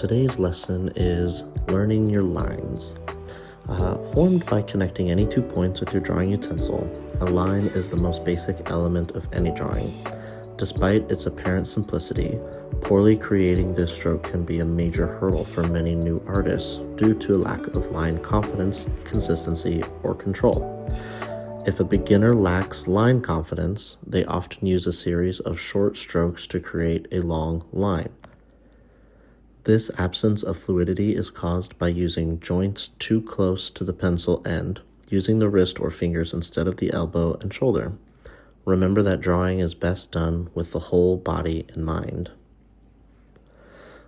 Today's lesson is learning your lines. Formed by connecting any 2 points with your drawing utensil, a line is the most basic element of any drawing. Despite its apparent simplicity, poorly creating this stroke can be a major hurdle for many new artists due to a lack of line confidence, consistency, or control. If a beginner lacks line confidence, they often use a series of short strokes to create a long line. This absence of fluidity is caused by using joints too close to the pencil end, using the wrist or fingers instead of the elbow and shoulder. Remember that drawing is best done with the whole body in mind.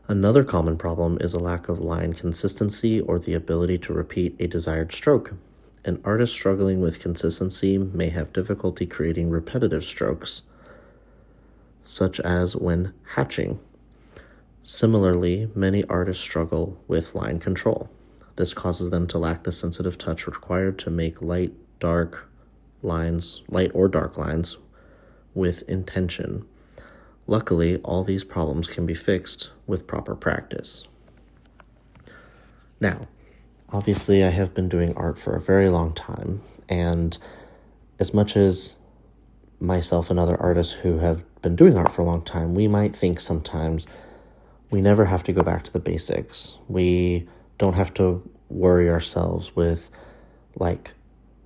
Another common problem is a lack of line consistency or the ability to repeat a desired stroke. An artist struggling with consistency may have difficulty creating repetitive strokes, such as when hatching. Similarly, many artists struggle with line control. This causes them to lack the sensitive touch required to make light or dark lines with intention. Luckily, all these problems can be fixed with proper practice. Now, obviously, I have been doing art for a very long time, and as much as myself and other artists who have been doing art for a long time, we might think sometimes we never have to go back to the basics. We don't have to worry ourselves with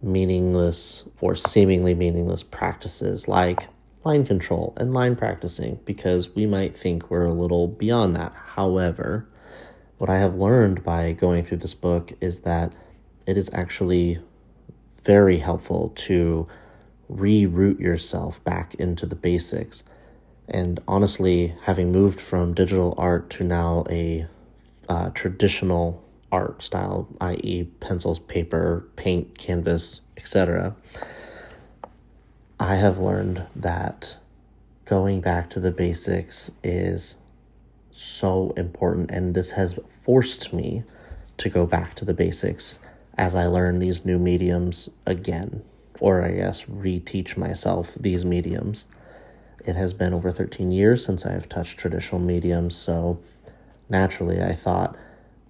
meaningless or seemingly meaningless practices like line control and line practicing, because we might think we're a little beyond that. However, what I have learned by going through this book is that it is actually very helpful to reroute yourself back into the basics. And honestly, having moved from digital art to now a traditional art style, i.e. pencils, paper, paint, canvas, etc., I have learned that going back to the basics is so important, and this has forced me to go back to the basics as I learn these new mediums again, or I guess reteach myself these mediums. It has been over 13 years since I have touched traditional mediums, so naturally I thought,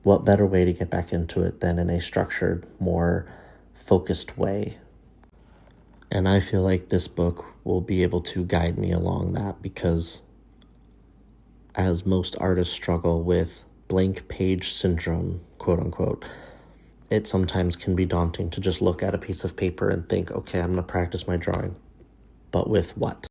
what better way to get back into it than in a structured, more focused way? And I feel like this book will be able to guide me along that, because as most artists struggle with blank page syndrome, quote unquote, it sometimes can be daunting to just look at a piece of paper and think, okay, I'm going to practice my drawing. But with what?